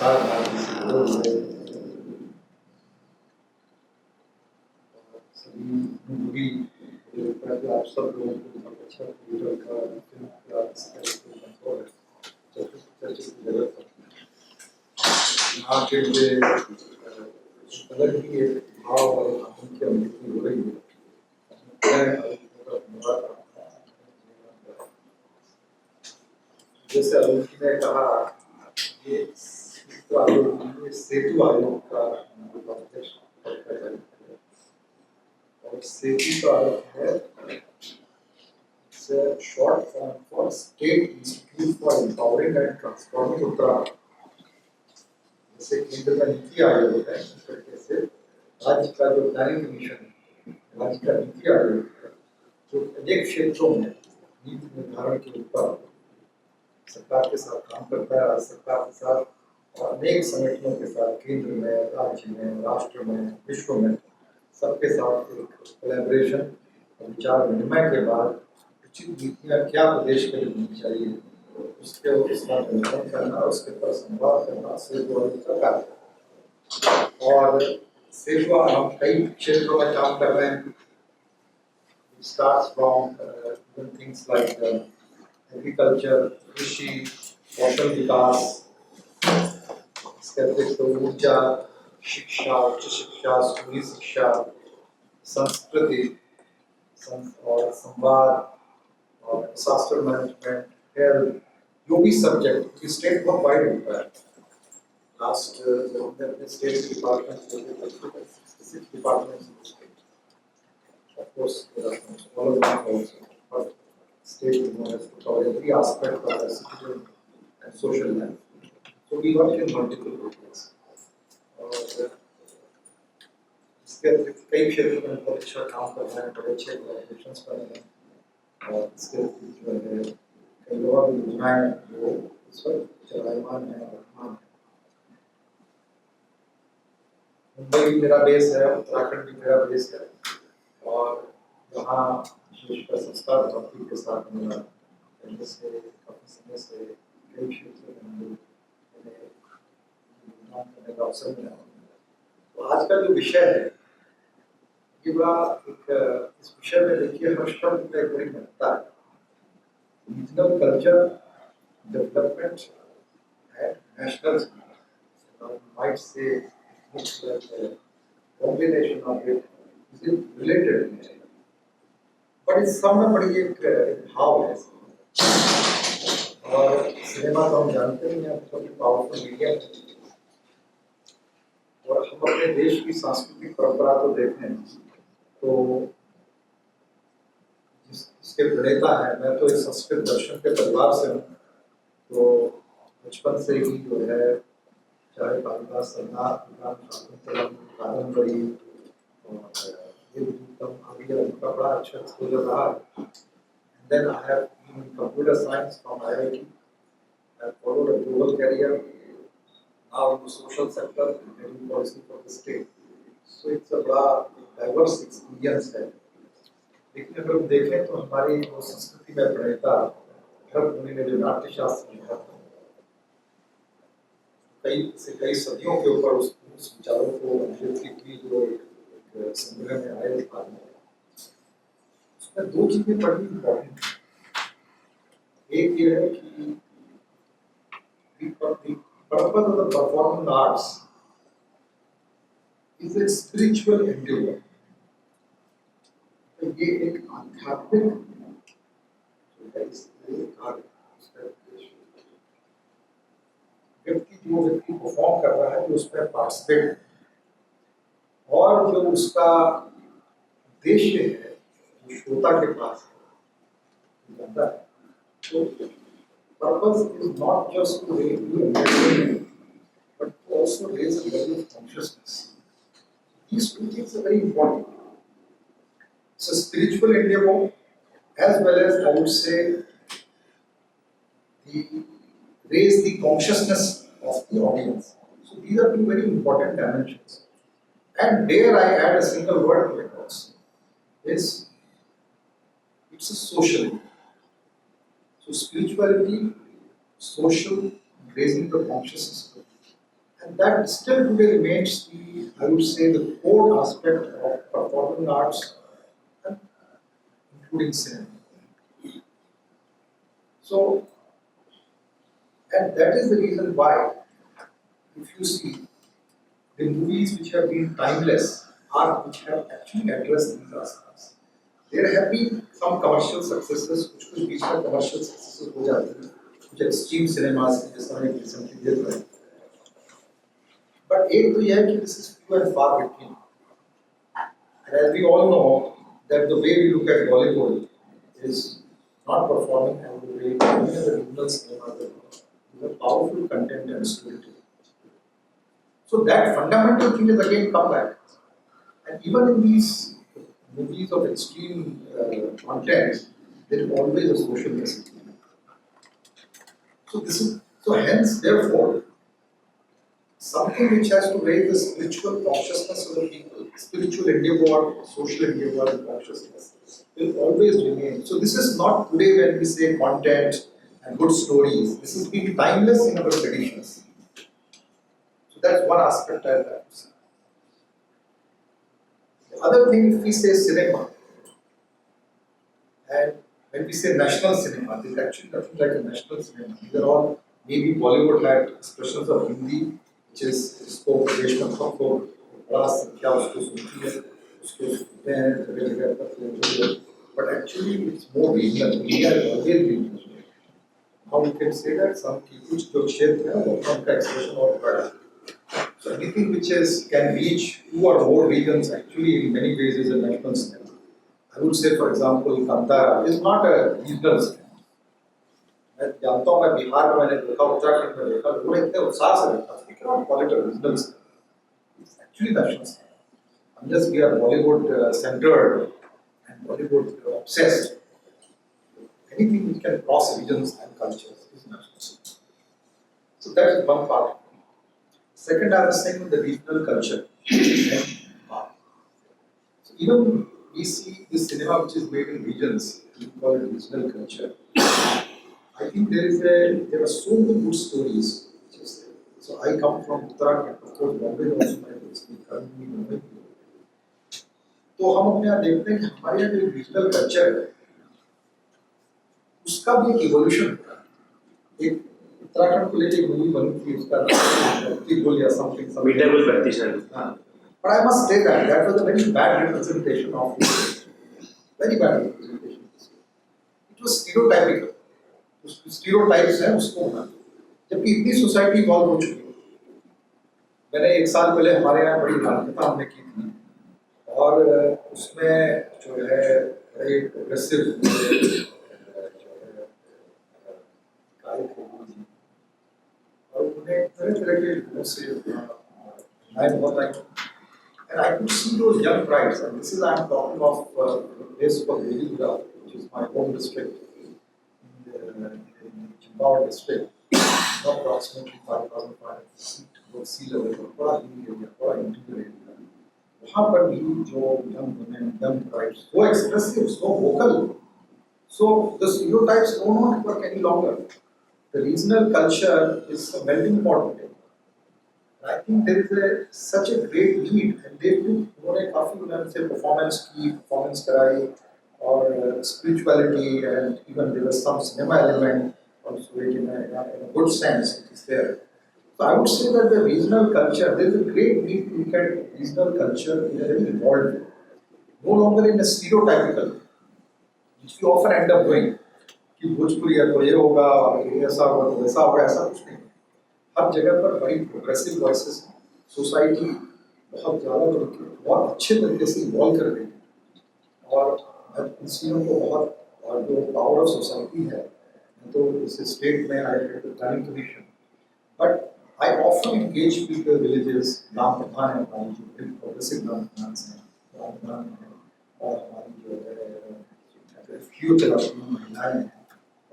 प्रसार भारती से जुड़े हुए सभी अनुभवी, मुझे लगता है कि आप सब लोगों को बहुत अच्छा कंप्यूटर का फिल्म का इस तरह के कंट्रोल है चर्चा की जरूरत है। यहाँ के लिए अलग ही एक भाव और आनंद की अनुभूति हो रही है। जैसे अरुण जी ने कहा, ये सेतु आयोग का अध्यक्ष और सेतु का अर्थ है short form for state institute for empowering and transforming Uttarakhand. जैसे केंद्र का नीति आयोग है, इस तरीके से राज्य का जो प्लानिंग कमीशन है, राज्य का नीति आयोग है, जो अनेक क्षेत्रों में नीति निर्धारण के ऊपर सरकार के साथ काम करता है, राज्य सरकार के साथ और अनेक संगठनों के साथ, केंद्र में, राज्य में, राष्ट्र में, विश्व में, सबके साथ एक कोलैबोरेशन और विचार विनिमय के बाद उचित नीतियाँ क्या प्रदेश के लिए होनी चाहिए, उसके उसका निर्धारण करना, उसके ऊपर संवाद करना सेतु आयोग का कार्य। और सेतु हम कई क्षेत्रों में काम कर रहे हैं। Starts from even things like agriculture, कृषि, कौशल विकास, इसके अतिरिक्त ऊर्जा, शिक्षा, उच्च शिक्षा, स्कूली शिक्षा, संस्कृति और संवाद और डिजास्टर मैनेजमेंट, हेल्थ, जो भी सब्जेक्ट स्टेट बहुत वाइड होता है। लास्ट जब हमने अपने state department of course there are all of them also, but state has to cover every aspect of the citizen and social life. So we work in multiple areas. और इसके अतिरिक्त कई क्षेत्रों में बहुत अच्छा काम कर रहे हैं, बड़े अच्छे कोलैबोरेशंस कर रहे हैं। और इसके अतिरिक्त जो है कई और योजनाएं जो इस वक्त चलायमान है, वर्तमान है। मुंबई मेरा बेस है, उत्तराखंड भी मेरा बेस है और यहाँ विशेषकर संस्कार भक्ति के साथ मेरा पहले से काफी समय से कई क्षेत्रों में मैंने योगदान करने का अवसर मिला। तो आज का जो विषय है ये बड़ा एक इस विषय में देखिए हर शब्द में एक बड़ी महत्ता है। Regional culture development and national might say combination of it is related, but इस सब में बड़ी एक भाव है। और सिनेमा तो हम जानते हैं सबसे पावरफुल मीडिया है और हम अपने देश की सांस्कृतिक परंपरा को देखें तो जिसके प्रणेता है, मैं तो इस संस्कृत दर्शन के परिवार से हूँ, तो बचपन से ही जो है चाहे कालिदास, सरनाथ, कादम्बरी और का बड़ा अच्छा एक्सपोजर रहा। Then I have been in computer science from IIT. I followed a global career. Now in the social sector, heading policy for the state. So it's a बड़ा diverse experience है। लेकिन अगर हम देखें तो हमारी वो संस्कृति में प्रणेता भरत मुनि ने जो नाट्य शास्त्र लिखा था, कई सदियों के ऊपर उस विचारों को अभिव्यक्ति की जो एक संग्रह में आए थे, उसमें दो चीजें बड़ी इम्पोर्टेंट है। एक ये है कि the purpose of the performing arts is a spiritual endeavor. तो ये एक आध्यात्मिक व्यक्ति परफॉर्म कर रहा है, जो उसमें पार्टिसिपेट और जो उसका उद्देश्य है जो श्रोता के पास है, तो purpose is not just to raise entertainment, but also raise a level of consciousness. These two things are very important. It's a spiritual endeavor as well as, I would say, raise the consciousness of the audience. So these are two very important dimensions. And dare I add a single word to it also, it's a social. So spirituality, social, raising the consciousness. And that still today remains the, I would say, the core aspect of performing arts, including cinema. So, and that is the reason why, if you see, the movies which have been timeless are which have actually addressed these aspects. There have been some commercial successes, कुछ बीच में commercial successes हो जाते हैं, कुछ extreme cinemas जैसा हमने recently देख रहे हैं. But एक तो यह है कि this is few and far between. And as we all know that the way we look at Bollywood is not performing and the way many of the regional cinemas are a powerful content and storytelling. So that fundamental thing is again come back. And even in these movies of extreme content, there is always a social message. So hence, therefore, something which has to raise the spiritual consciousness of the people, spiritual endeavor, social endeavor, and consciousness will always remain. So this is not today when we say content and good stories. This has been timeless in our traditions. So that's one aspect I have to say. The other thing, if we say cinema, and when we say national cinema, there's actually nothing like a national cinema. These are all, maybe Bollywood had expressions of Hindi, which is spoke देश में सबको बड़ा संख्या उसको सुनती है, उसको सुनते हैं जगह जगह पर, but actually it's more regional. India has always been regional. How we can say that some कुछ जो क्षेत्र है वो उनका expression और बड़ा. So anything which can reach two or more regions actually in many ways is a national cinema. I would say, for example, Kantara is not a regional cinema. मैं जानता हूँ, मैं बिहार में मैंने देखा, उत्तराखंड में देखा, लोग इतने उत्साह से देखा, we cannot call it a regional cinema. It's actually national cinema. Unless we are Bollywood centered and Bollywood obsessed, anything which can cross regions and cultures is national cinema. So that is one part. Second, I was saying the regional culture. So even we see this cinema which is made in regions, we call it regional culture. I think there are so many good stories. So I come from Uttarakhand, of course, Bombay also my roots, currently Bombay. तो हम अपने यहाँ देखते हैं कि हमारे यहाँ जो रीजनल कल्चर है, उसका भी एक इवोल्यूशन होता है. एक उत्तराखंड को लेकर मूवी बनी थी, उसका बोल या समथिंग मीटेबल प्रतिशत. But I must say that that was a very bad representation of it. Very bad representation. It was stereotypical. Stereotypes हैं उसको होना. जबकि इतनी सोसाइटी इवॉल्व हो चुकी है. मैंने एक साल पहले हमारे यहाँ बड़ी नाटकता हमने की थी और उसमें जो है बड़े प्रोग्रेसिव और उन्हें तरह तरह के लोगों से मैं बहुत आई. And I could see those young brides, and this is I am talking of the place called Veliguda, which is my home district in Chambawat district, approximately 5,500 feet above sea level, बड़ा hilly area, बड़ा interior area. वहाँ पर भी जो young women, young brides, so expressive, so vocal. So the stereotypes do not work any longer. The regional culture is a melting pot today. I think there is such a great need, and they do. उन्होंने काफी उन्होंने से performance कराई और spirituality, and even there was some cinema element also in a good sense it is there. So I would say that the regional culture, there is a great need to look at regional culture in a very evolved way, no longer in a stereotypical, which we often end up doing. कि भोजपुरी है तो ये होगा, ऐसा होगा तो वैसा होगा, ऐसा कुछ नहीं. हर जगह पर बड़ी प्रोग्रेसिव वॉइसेस हैं. सोसाइटी बहुत ज़्यादा बहुत अच्छे तरीके से इवॉल्व कर रही है और इन चीज़ों को बहुत, और जो पावर ऑफ सोसाइटी है तो इस स्टेट में I head the planning commission, but I often engage with the villages. ग्राम प्रधान है हमारी, जो बड़ी प्रोग्रेसिव ग्राम प्रधान हैं, ग्राम प्रधान है और हमारी जो है फ्यूचर महिलाएँ हैं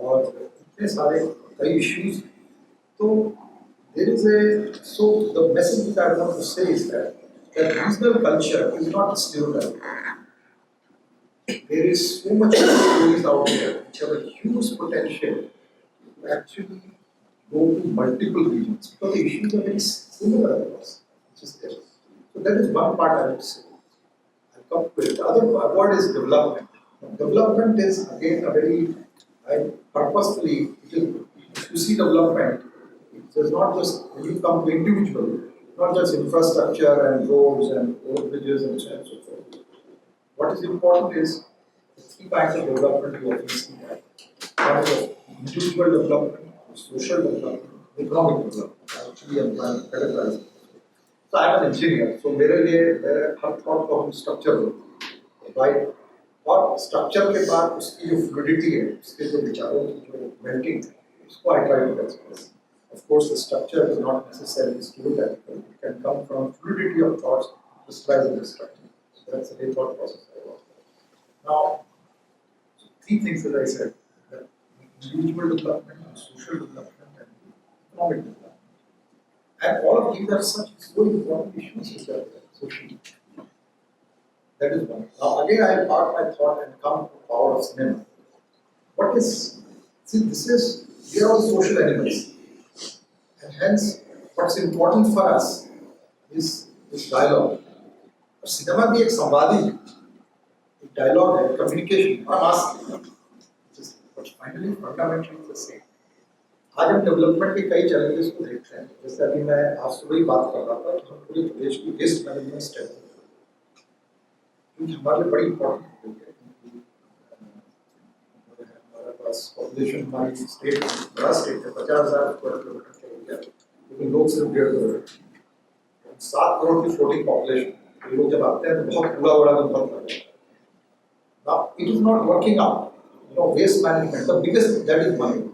और इतने सारे कई इश्यूज. तो there is so the message that I want to say is that regional culture is not a stereotype. There is so much stories out there which have a huge potential to actually go to multiple regions because the issues are very similar across. Which is there. So that is one part I would say. I'll come to it. The other word is development. Development is again a very, I purposefully, if you see development, it is not just when you come to individual, not just infrastructure and roads and road bridges and so on and so forth. What is important is the three kinds of development you often see that. One is individual development, social development, economic development. Actually, I'm trying to categorize it. So I'm an engineer, so मेरे लिए मेरे हर thought को हम structure right और structure के बाद उसकी जो फ्लूडिटी है, उसके जो विचारों की जो मेल्टिंग है, उसको I try to express. Of course, the structure is not necessarily stereotypical. It can come from fluidity of thoughts crystallizing the structure. So that's the thought process I work with. Now, three things that I said: that individual development, social development, and economic development. And all of these are such so important issues which are there. Social. That is one. Now again I park my thought and come to the power of cinema. What is this is we are all social animals. And hence what's important for us is this dialogue. Cinema भी एक संवादी है, एक dialogue है, communication और mass. But finally fundamentally it's the same. आज हम development के कई चैलेंजेस को देखते हैं, जैसे अभी मैं आज सुबह ही बात कर रहा था कि हम पूरे प्रदेश की वेस्ट मैनेजमेंट स्ट्रेटजी, क्योंकि हमारे लिए बड़ी इंपॉर्टेंट हो गई है। हमारे पास पॉपुलेशन हमारी स्टेट बड़ा स्टेट है, 50,000 स्क्वायर किलोमीटर चल गया, लेकिन लोग सिर्फ 1.5 करोड़, 7 करोड़ की फ्लोटिंग पॉपुलेशन, लोग जब आते हैं तो बहुत बड़ा बड़ा नंबर लगता है। Now it is not working out. Waste management, the biggest that is one.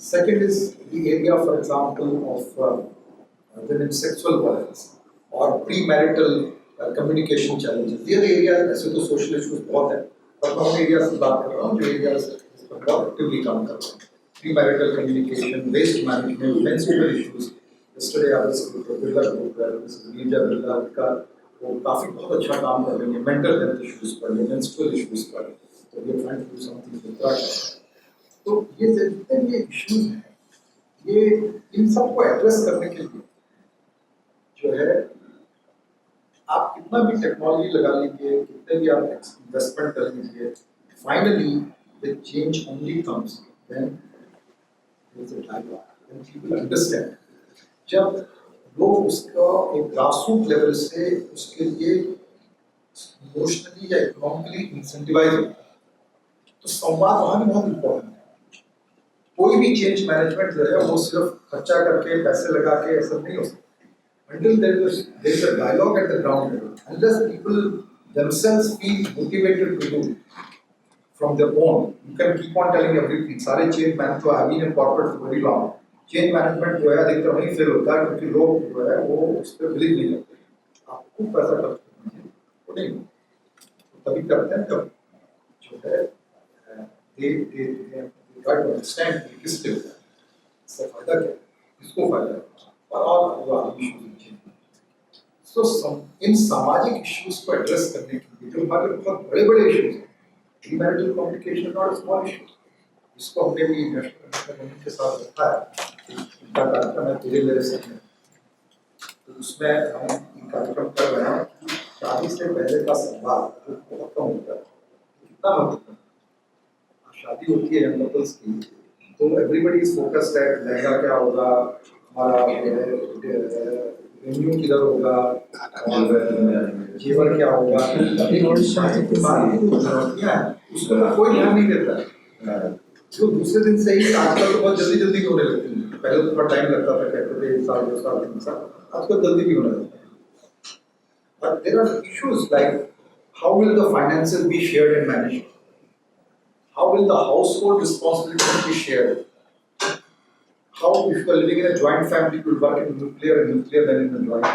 Second is the area, for example, of women's sexual violence or premarital communication challenges. The other area, ऐसे तो social issues बहुत है, पर मैं उन areas से बात कर रहा हूँ जो areas इस पर बहुत actively काम कर रहे हैं. Premarital communication, waste management, menstrual issues. Yesterday I was with the Birla group, Mrs. Neerja Birla, उनका वो काफी बहुत अच्छा काम कर रही है mental health issues पर, menstrual issues पर. So we are trying to do something with that. तो ये जितने भी इश्यूज हैं, ये इन सबको एड्रेस करने के लिए जो है आप कितना भी टेक्नोलॉजी लगा लीजिए, कितने भी आप इन्वेस्टमेंट कर लीजिए, finally the change only comes when there is a dialogue, when people understand. जब लोग उसका एक ग्रासरूट लेवल से उसके लिए इमोशनली या इकोनॉमिकली इंसेंटिवाइज होता है, तो संवाद वहाँ भी बहुत इम्पोर्टेंट है. कोई भी चेंज मैनेजमेंट जो है वो सिर्फ खर्चा करके पैसे लगा के ऐसा नहीं हो सकता. Until there is a dialogue at the ground level, unless people themselves feel motivated to do from their own, you can keep on telling everything. सारे change management तो have been in corporate for very long. Change management जो है अधिकतर वहीं fail होता है क्योंकि लोग जो है वो उस पर बिलीव नहीं करते. आपको पैसा खर्च करना है, वो नहीं तभी करते हैं जब जो है they try to understand किस लिए होता है, इससे फायदा क्या है, किसको फायदा है, और वो आदमी इश्यूज. सो इन सामाजिक इश्यूज को एड्रेस करने के लिए जो हमारे बहुत बड़े बड़े इश्यूज हैं, premarital communication not a small issue, इसको हमने भी नेशनल गवर्नमेंट के साथ रखा है. इनका कार्यक्रम है धीरे धीरे से, तो उसमें हम कार्यक्रम कर रहे हैं कि शादी से पहले का संवाद जो बहुत कम होता है, कितना महत्वपूर्ण. शादी होती है यंग कपल्स की, तो एवरीबडी इज फोकस्ड है लहंगा क्या होगा, हमारा वेन्यू किधर होगा और जीवन क्या होगा, उसको कोई ध्यान नहीं देता. जो दूसरे दिन से ही आजकल तो बहुत जल्दी जल्दी होने लगती है. पहले तो बहुत टाइम लगता था, कहते थे 1 साल 2 साल 3 साल, आजकल जल्दी भी होने लगता है. But there are issues like how will the finances be shared and managed? How will the household responsibilities be shared? How, if you are living in a joint family, you will work in nuclear than in the joint.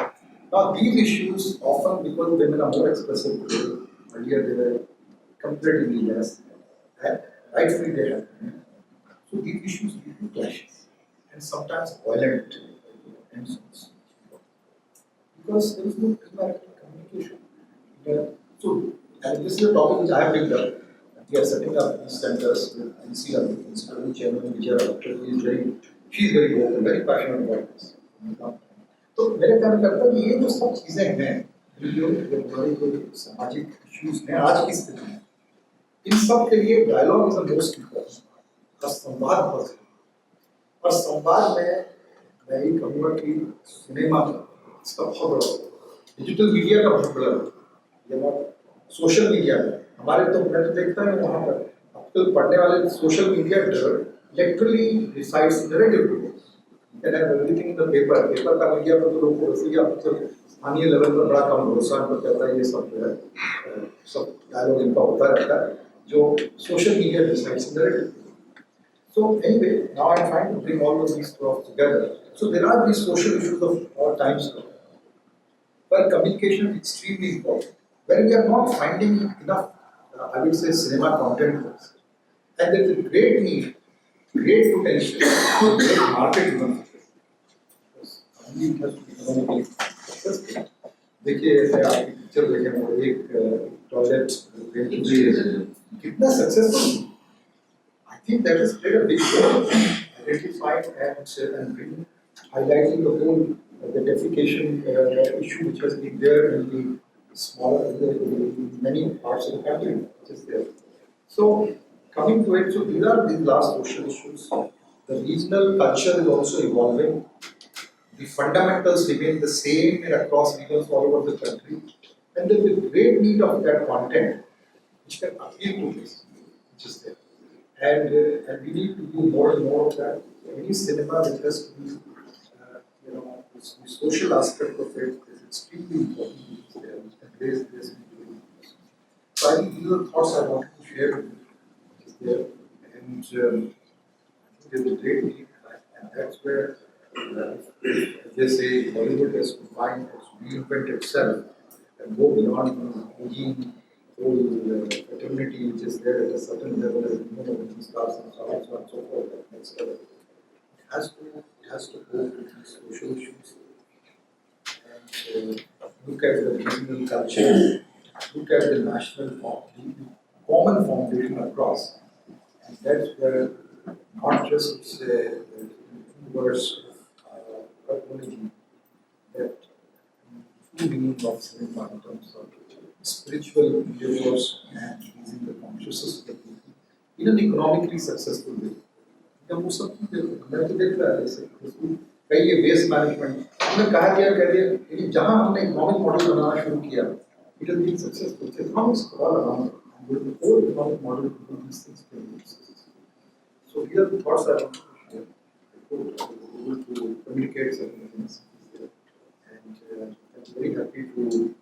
Now, these issues often, because women are more expressive today, earlier they were comparatively less, and rightfully they have. So, these issues lead to clashes and sometimes violent tensions. Because there is no premarital communication. So, and this is a topic which I have picked up. We are setting up these centers with NCW, Institute Chairman Vijay Rathore, who is very she is very vocal, very passionate about this. तो मेरे ख्याल में लगता है कि ये जो सब चीजें हैं, जो हमारी जो सामाजिक इश्यूज हैं आज की स्थिति में, इन सब के लिए dialogue is the most important. संवाद बहुत जरूरी है। और संवाद में मैं ये कहूँगा कि सिनेमा इसका बहुत बड़ा रोल है। डिजिटल मीडिया का बहुत बड़ा रोल है। जब सोशल मीडिया में हमारे, तो मैं तो देखता हूँ वहाँ पर आजकल पढ़ने वाले social media literally decides narrative to and everything in the paper का मीडिया पर तो लोगों को वैसे ही आप स्थानीय लेवल पर बड़ा कम भरोसा पर कहता है, ये सब जो है सब डायलॉग इनका होता रहता है जो social media decides narrative. So anyway, now I'm trying to bring all of these stuff together. So there are these social issues of all times now, where communication is extremely important. Where we are not finding enough, I would say, cinema content, and there is a great need, great potential, great market even. Only it has to be economically successful. देखिए ऐसे आप picture देखें वो एक toilet कितना सक्सेसफul। I think that has played a big role in identifying and bringing, highlighting the whole the defecation issue which has been there in the smaller in many parts of the country, which is there. So coming to it, so these are the last social issues. The regional culture is also evolving. The fundamentals remain the same across regions all over the country, and there is a great need of that content which can appeal to this, which is there. And we need to do more and more of that. Any cinema which has to be, the social aspect of it is extremely important. Which is there, which can raise this. So I think these are the thoughts I wanted to share with you, which is there. And I think there's a great need, and that's where, as they say, Hollywood has to find, has to reinvent itself and go beyond aging whole fraternity which is there at a certain level as between stars and so on and so forth. Next level. It has to go to these social issues and look at the regional culture, look at the national form, the common foundation across, and that's where not just the verse of Purpology, that true meaning of cinema in terms of spiritual endeavors and raising the consciousness of the people in an economically successful way. जब वो सब चीजें मैं तो देख रहा है जैसे कई ये वेस्ट मैनेजमेंट हमने कहा दिया कह दिया लेकिन जहाँ हमने इकोनॉमिक मॉडल बनाना शुरू किया it has been successful. So economics all around and with the whole economic model to do these things can be successful. So here are the thoughts I want to share. I hope I was able to communicate certain things and I'm very happy to